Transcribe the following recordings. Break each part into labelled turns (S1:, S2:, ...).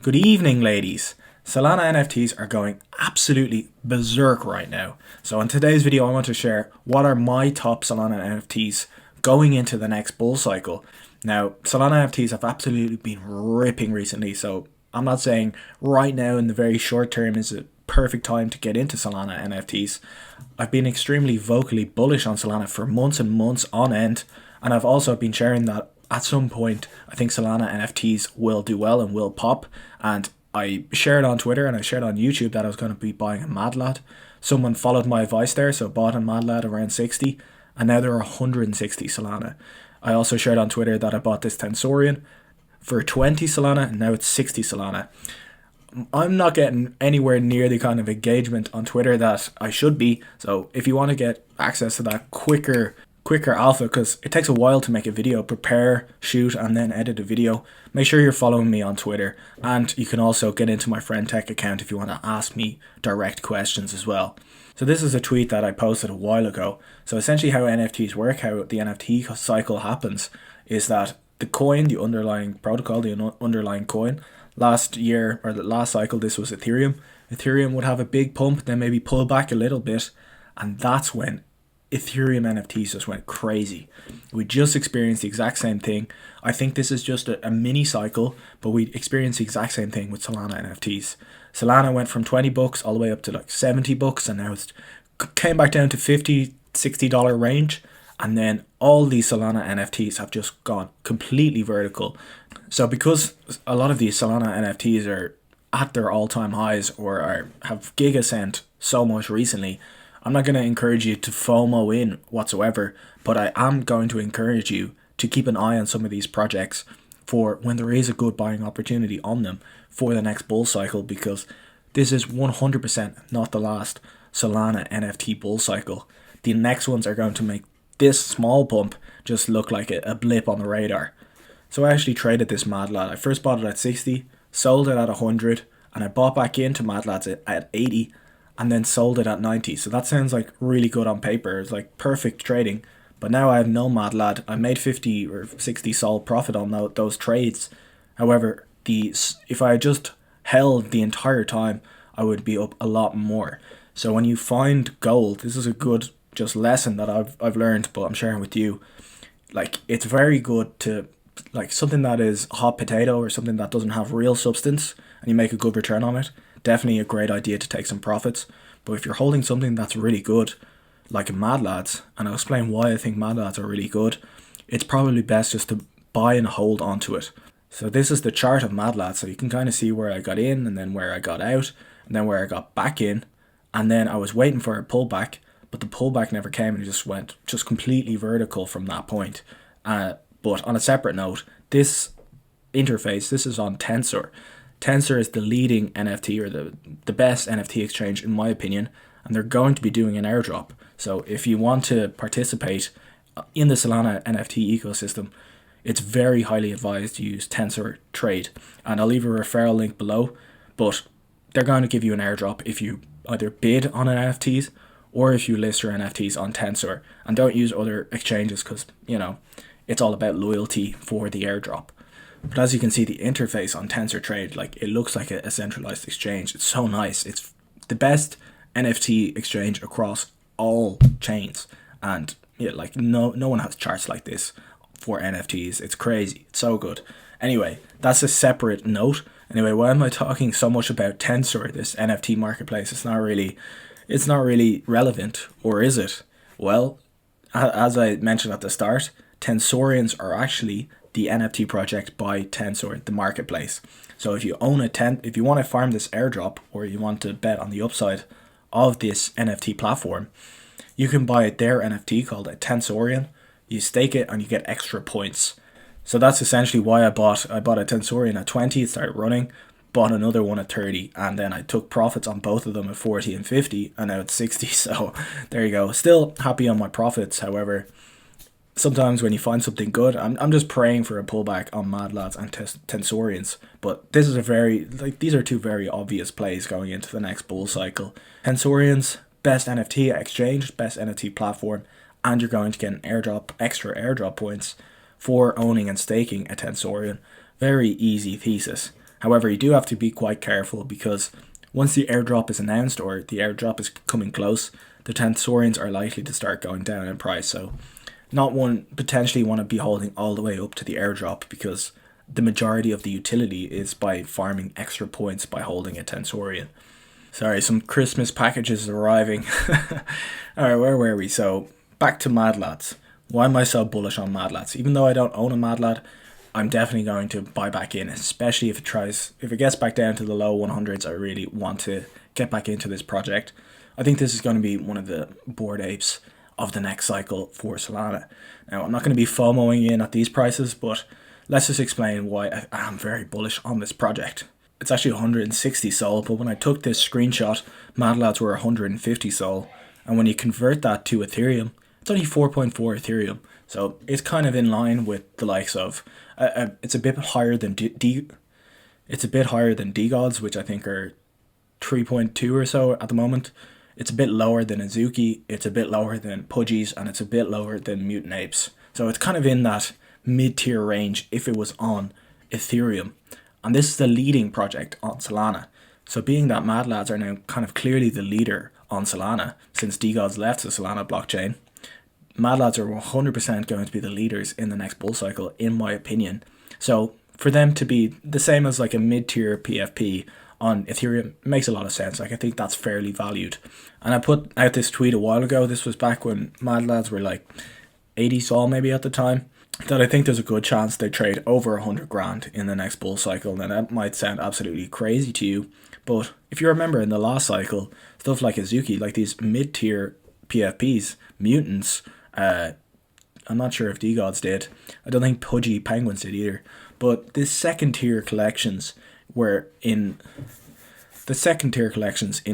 S1: Good evening, ladies. Solana NFTs are going absolutely berserk right now. So in today's video, I want to share what are my top Solana NFTs going into the next bull cycle. Now, Solana NFTs have absolutely been ripping recently, so I'm not saying right now in the very short term is a perfect time to get into Solana NFTs. I've been extremely vocally bullish on Solana for months and months on end, and I've also been sharing that at some point I think Solana NFTs will do well and will pop, and I shared on Twitter and I shared on YouTube that I was going to be buying a Madlad. Someone followed my advice there, so bought a Madlad around 60, and now there are 160 Solana. I also shared on Twitter that I bought this Tensorian for 20 Solana, and now it's 60 Solana. I'm not getting anywhere near the kind of engagement on Twitter that I should be, so if you want to get access to that quicker alpha, because it takes a while to make a video, prepare, shoot, and then edit a video, make sure you're following me on Twitter. And you can also get into my Friend Tech account if you want to ask me direct questions as well. So this is a tweet that I posted a while ago. So essentially how NFTs work, how the NFT cycle happens, is that the coin, the underlying protocol, the underlying coin, last year or the last cycle, this was Ethereum. Ethereum would have a big pump, then maybe pull back a little bit, and that's when Ethereum NFTs just went crazy. We just experienced the exact same thing. I think this is just a mini cycle, but we experienced the exact same thing with Solana NFTs. Solana went from $20 all the way up to like $70, and now it's came back down to $50, $60 range. And then all these Solana NFTs have just gone completely vertical. So because a lot of these Solana NFTs are at their all-time highs or have gig ascent so much recently, I'm not going to encourage you to FOMO in whatsoever, but I am going to encourage you to keep an eye on some of these projects for when there is a good buying opportunity on them for the next bull cycle, because this is 100% not the last Solana NFT bull cycle. The next ones are going to make this small pump just look like a blip on the radar. So I actually traded this Madlad. I first bought it at 60, sold it at 100, and I bought back into Madlads at 80, and then sold it at 90. So that sounds like really good on paper. It's like perfect trading. But now I have no Madlad. I made 50 or 60 sol profit on those trades. However, if I just held the entire time, I would be up a lot more. So when you find gold, this is a good just lesson that I've learned, but I'm sharing with you. Like, it's very good to, like, something that is hot potato or something that doesn't have real substance and you make a good return on it. Definitely a great idea to take some profits. But if you're holding something that's really good, like Madlads, and I'll explain why I think Madlads are really good, it's probably best just to buy and hold onto it. So this is the chart of Madlads, so you can kind of see where I got in, and then where I got out, and then where I got back in, and then I was waiting for a pullback, but the pullback never came, and it just went completely vertical from that point. But on a separate note, this interface, this is on Tensor. Tensor is the leading NFT, or the best NFT exchange in my opinion, and they're going to be doing an airdrop. So if you want to participate in the Solana NFT ecosystem, it's very highly advised to use Tensor Trade, and I'll leave a referral link below. But they're going to give you an airdrop if you either bid on NFTs or if you list your NFTs on Tensor, and don't use other exchanges because, you know, it's all about loyalty for the airdrop. But as you can see, the interface on Tensor Trade, like, it looks like a centralized exchange. It's so nice. It's the best NFT exchange across all chains, and yeah, like no one has charts like this for NFTs. It's crazy. It's so good. Anyway, that's a separate note. Anyway, why am I talking so much about Tensor, this NFT marketplace? It's not really relevant, or is it? Well, as I mentioned at the start, Tensorians are actually the NFT project by Tensor, the marketplace. So if you own if you want to farm this airdrop, or you want to bet on the upside of this NFT platform, you can buy their NFT called a Tensorian. You stake it and you get extra points. So that's essentially why I bought a Tensorian at 20, it started running, bought another one at 30, and then I took profits on both of them at 40 and 50, and now it's 60. So there you go. Still happy on my profits. However, sometimes when you find something good, I'm just praying for a pullback on Madlads and Tensorians. But this is these are two very obvious plays going into the next bull cycle. Tensorians, best NFT exchange, best NFT platform, and you're going to get an extra airdrop points for owning and staking a Tensorian. Very easy thesis. However, you do have to be quite careful because once the airdrop is announced or the airdrop is coming close, the tensorians are likely to start going down in price. So not one potentially want to be holding all the way up to the airdrop, because the majority of the utility is by farming extra points by holding a tensorian. Sorry, some Christmas packages arriving. Alright, where were we? So back to Madlads. Why am I so bullish on Madlads? Even though I don't own a Madlad, I'm definitely going to buy back in, especially if it gets back down to the low 100s. I really want to get back into this project. I think this is going to be one of the bored apes of the next cycle for Solana. Now, I'm not going to be FOMOing in at these prices, but let's just explain why I am very bullish on this project. It's actually 160 sol, but when I took this screenshot, Madlads were 150 sol, and when you convert that to Ethereum, it's only 4.4 Ethereum. So it's kind of in line with the likes of it's a bit higher than it's a bit higher than DeGods, which I think are 3.2 or so at the moment. It's a bit lower than Azuki, it's a bit lower than Pudgies, and it's a bit lower than Mutant Apes. So it's kind of in that mid-tier range if it was on Ethereum. And this is the leading project on Solana. So being that Madlads are now kind of clearly the leader on Solana since DeGods left the Solana blockchain, Madlads are 100% going to be the leaders in the next bull cycle, in my opinion. So for them to be the same as like a mid-tier PFP on Ethereum makes a lot of sense. Like, I think that's fairly valued. And I put out this tweet a while ago. This was back when Madlads were like 80 sol maybe at the time, that I think there's a good chance they trade over 100 grand in the next bull cycle. Now that might sound absolutely crazy to you, but if you remember in the last cycle, stuff like Azuki, like these mid-tier PFPs, mutants, I'm not sure if DeGods did. I don't think Pudgy Penguins did either. But the second tier collections in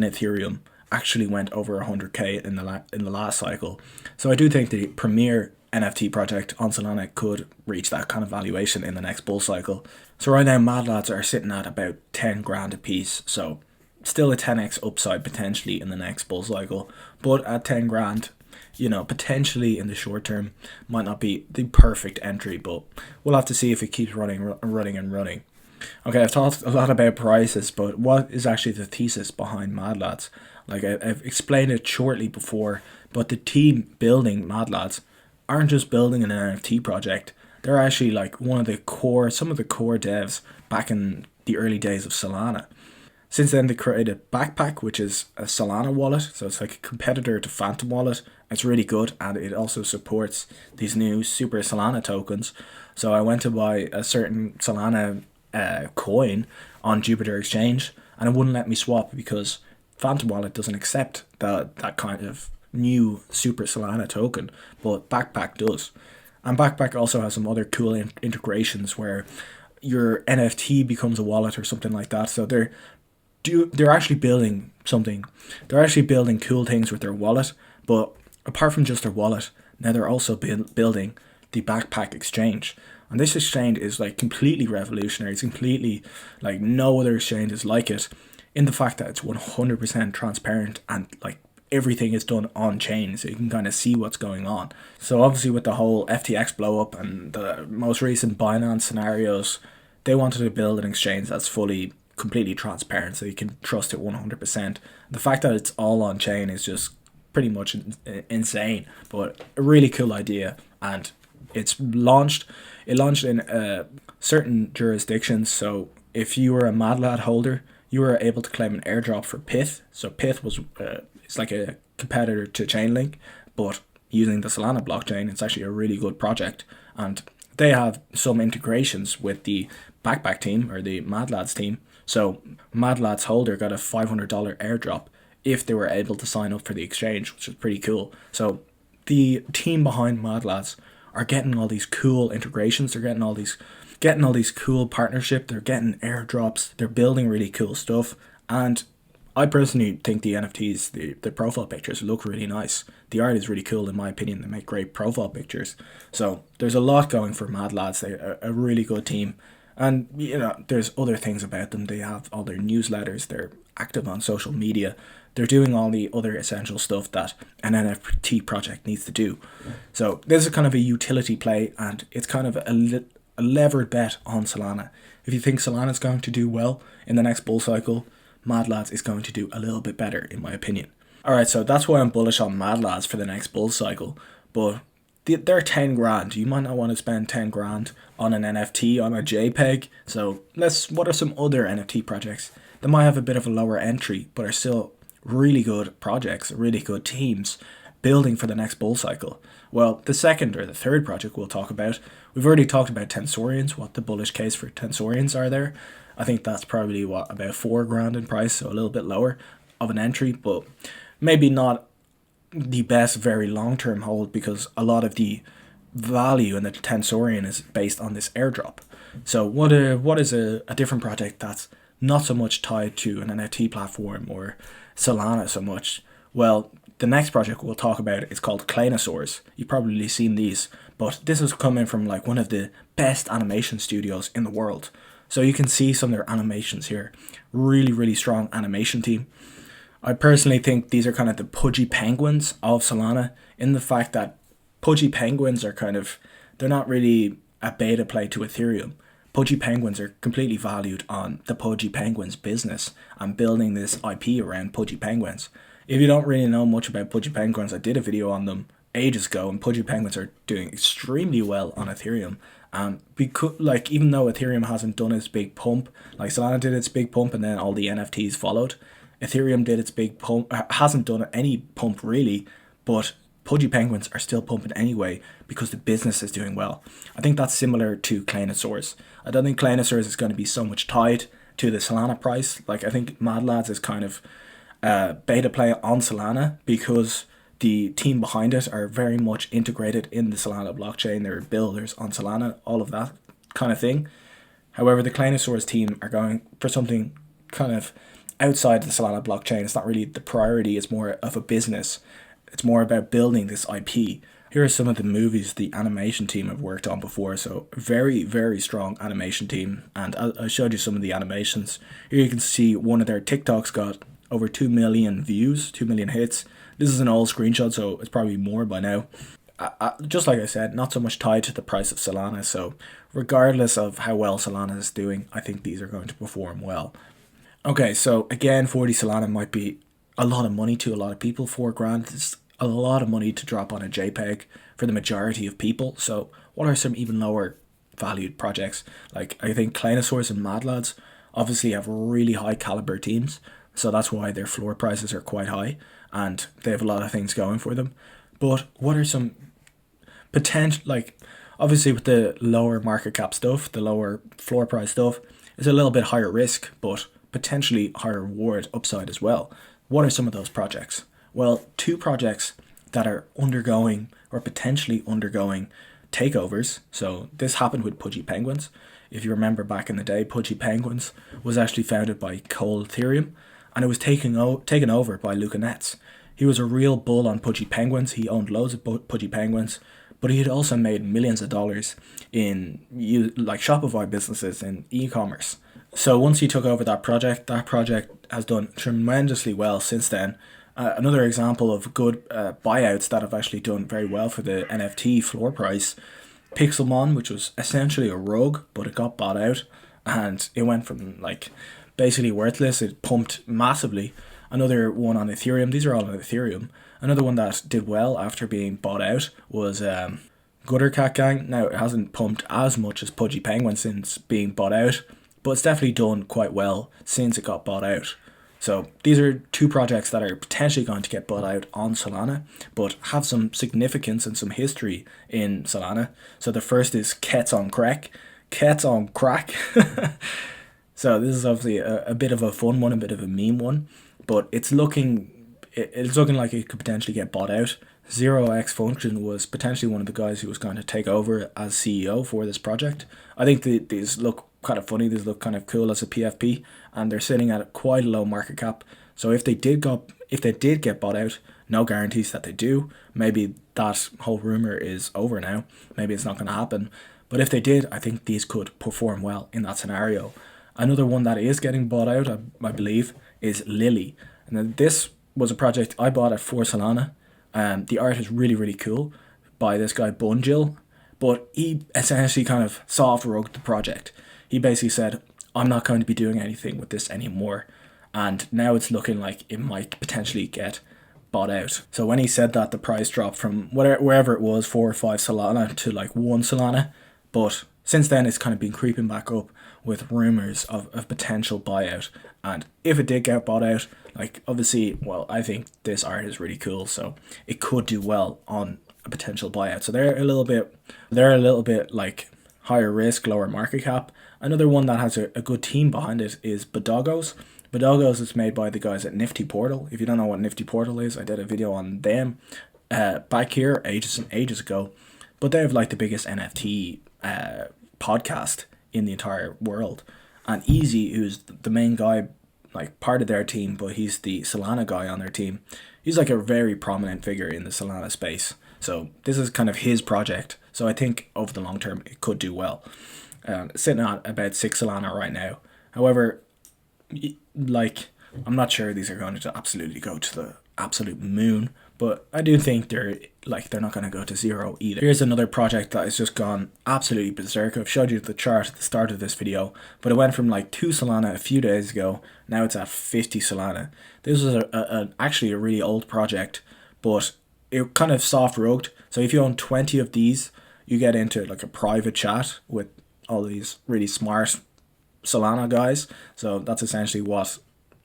S1: Ethereum actually went over 100k in the last cycle. So I do think the premier NFT project on Solana could reach that kind of valuation in the next bull cycle. So right now Madlads are sitting at about 10 grand a piece. So still a 10x upside potentially in the next bull cycle. But at 10 grand, you know, potentially in the short term might not be the perfect entry, but we'll have to see if it keeps running. Okay, I've talked a lot about prices, but what is actually the thesis behind Madlads? Like I've explained it shortly before, but the team building Madlads aren't just building an NFT project. They're actually like some of the core devs back in the early days of Solana. Since then, they created Backpack, which is a Solana wallet. So it's like a competitor to Phantom Wallet. It's really good, and it also supports these new Super Solana tokens. So I went to buy a certain Solana coin on Jupiter Exchange, and it wouldn't let me swap because Phantom Wallet doesn't accept that kind of new Super Solana token, but Backpack does. And Backpack also has some other cool integrations where your NFT becomes a wallet or something like that. So they're actually building something. They're actually building cool things with their wallet, but apart from just their wallet, now they're also building the Backpack exchange. And this exchange is like completely revolutionary. It's completely like no other exchange is like it, in the fact that it's 100% transparent and like everything is done on chain, so you can kind of see what's going on. So obviously with the whole FTX blow up and the most recent Binance scenarios, they wanted to build an exchange that's completely transparent, so you can trust it 100%. The fact that it's all on chain is just pretty much insane, but a really cool idea. And it launched in certain jurisdictions. So if you were a Madlad holder, you were able to claim an airdrop for Pith. So Pith was it's like a competitor to Chainlink, but using the Solana blockchain. It's actually a really good project, and they have some integrations with the Backpack team or the Madlads team. So Madlads holder got a $500 airdrop if they were able to sign up for the exchange, which is pretty cool. So the team behind Madlads are getting all these cool integrations. They're getting all these cool partnership. They're getting airdrops. They're building really cool stuff. And I personally think the NFTs, the profile pictures look really nice. The art is really cool in my opinion. They make great profile pictures. So there's a lot going for Madlads. They're a really good team. And, you know, there's other things about them. They have all their newsletters. They're active on social media. They're doing all the other essential stuff that an NFT project needs to do. So this is kind of a utility play, and it's kind of a levered bet on Solana. If you think Solana is going to do well in the next bull cycle, Madlads is going to do a little bit better, in my opinion. Alright, so that's why I'm bullish on Madlads for the next bull cycle. But they're 10 grand. You might not want to spend 10 grand on an NFT, on a JPEG. So what are some other NFT projects that might have a bit of a lower entry, but are still really good projects, really good teams building for the next bull cycle? Well, the second or the third project we'll talk about, we've already talked about tensorians, what the bullish case for tensorians are there. I think that's probably about 4 grand in price, so a little bit lower of an entry, but maybe not the best very long-term hold, because a lot of the value in the tensorian is based on this airdrop. So what is a different project that's not so much tied to an NFT platform or Solana so much? Well, the next project we'll talk about is called Claynosaurs. You've probably seen these, but this is coming from like one of the best animation studios in the world. So you can see some of their animations here. Really, really strong animation team. I personally think these are kind of the pudgy penguins of Solana, in the fact that pudgy penguins are they're not really a beta play to Ethereum. Pudgy penguins are completely valued on the pudgy penguins business and building this IP around pudgy penguins. If you don't really know much about pudgy penguins, I did a video on them ages ago, and pudgy penguins are doing extremely well on Ethereum. Because even though Ethereum hasn't done its big pump, like Solana did its big pump and then all the NFTs followed, Ethereum did its big pump, hasn't done any pump really, but pudgy penguins are still pumping anyway because the business is doing well. I think that's similar to claynosaurs. I don't think claynosaurs is going to be so much tied to the Solana price. Like, I think Madlads is kind of beta play on Solana because the team behind it are very much integrated in the Solana blockchain. They're builders on Solana, all of that kind of thing. However, the claynosaurs team are going for something kind of outside the Solana blockchain. It's not really the priority, it's more of a business. It's more about building this IP. Here are some of the movies the animation team have worked on before. So very, very strong animation team. And I showed you some of the animations. Here you can see one of their TikToks got over 2 million views, 2 million hits. This is an old screenshot, so it's probably more by now. Just like I said, not so much tied to the price of Solana. So regardless of how well Solana is doing, I think these are going to perform well. Okay, so again, 40 Solana might be a lot of money to a lot of people. 4 grand is a lot of money to drop on a JPEG for the majority of people. So what are some even lower valued projects? Like, I think Claynosaurs and Madlads obviously have really high caliber teams. So that's why their floor prices are quite high and they have a lot of things going for them. But what are some potential, like, obviously with the lower market cap stuff, the lower floor price stuff, is a little bit higher risk, but potentially higher reward upside as well. What are some of those projects? Well, 2 projects that are undergoing or potentially undergoing takeovers. So this happened with Pudgy Penguins. If you remember back in the day, Pudgy Penguins was actually founded by Cole Ethereum, and it was taken over by Luca Netz. He was a real bull on Pudgy Penguins. He owned loads of Pudgy Penguins, but he had also made millions of dollars in like Shopify businesses and e-commerce. So once he took over that project has done tremendously well since then. Another example of good buyouts that have actually done very well for the NFT floor price, Pixelmon, which was essentially a rug, but it got bought out and it went from like basically worthless. It pumped massively. Another one on Ethereum. These are all on Ethereum. Another one that did well after being bought out was Gutter Cat Gang. Now, it hasn't pumped as much as Pudgy Penguin since being bought out, but it's definitely done quite well since it got bought out. So these are 2 projects that are potentially going to get bought out on Solana, but have some significance and some history in Solana. So the first is Kets on Crack. Kets on Crack. So this is obviously a bit of a fun one, a bit of a meme one, but it's looking like it could potentially get bought out. 0x Function was potentially one of the guys who was going to take over as CEO for this project. I think these look kind of funny. These look kind of cool as a PFP, and they're sitting at quite a low market cap. So if they did get bought out, no guarantees that they do. Maybe that whole rumor is over now. Maybe it's not going to happen. But if they did, I think these could perform well in that scenario. Another one that is getting bought out, I believe, is Lily. And then this was a project I bought at 4 Solana. The art is really, really cool by this guy Bunjil, but he essentially kind of soft-rugged the project. he basically said, I'm not going to be doing anything with this anymore. And now it's looking like it might potentially get bought out. So when he said that, the price dropped from wherever it was, 4 or 5 Solana to like 1 Solana. But since then, it's kind of been creeping back up with rumors of potential buyout. And if it did get bought out, like obviously, well, I think this art is really cool, so it could do well on a potential buyout. So they're a little bit like higher risk, lower market cap. Another one that has a good team behind it is Bodogos. Bodogos is made by the guys at Nifty Portal. If you don't know what Nifty Portal is, I did a video on them back here ages and ages ago. But they have like the biggest NFT podcast in the entire world. And Easy, who's the main guy, like part of their team, but he's the Solana guy on their team. He's like a very prominent figure in the Solana space. So this is kind of his project. So I think over the long term, it could do well. Sitting at about 6 Solana right now. However, like, I'm not sure these are going to absolutely go to the absolute moon, but I do think they're not going to go to zero either. Here's another project that has just gone absolutely berserk. I've showed you the chart at the start of this video, but it went from like 2 Solana a few days ago. Now it's at 50 Solana. This was actually a really old project, but it kind of soft rogued. So if you own 20 of these, you get into like a private chat with all these really smart Solana guys. So that's essentially what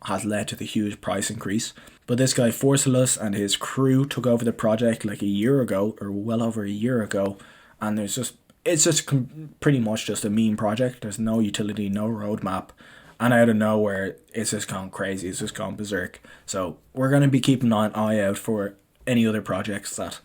S1: has led to the huge price increase. But this guy Forcelus and his crew took over the project like a year ago, or well over a year ago, and it's just pretty much just a meme project. There's no utility, no roadmap, and out of nowhere it's just gone crazy. It's just gone berserk. So we're going to be keeping an eye out for any other projects that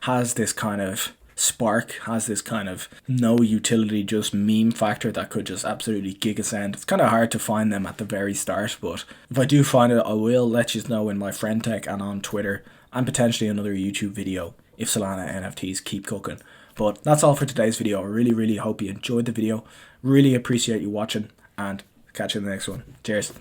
S1: has this kind of spark, has this kind of no utility, just meme factor that could just absolutely gigascend. It's kind of hard to find them at the very start, but if I do find it, I will let you know in my friend tech and on Twitter, and potentially another YouTube video if Solana NFTs keep cooking. But that's all for today's video. I really hope you enjoyed the video. Really appreciate you watching, and catch you in the next one. Cheers.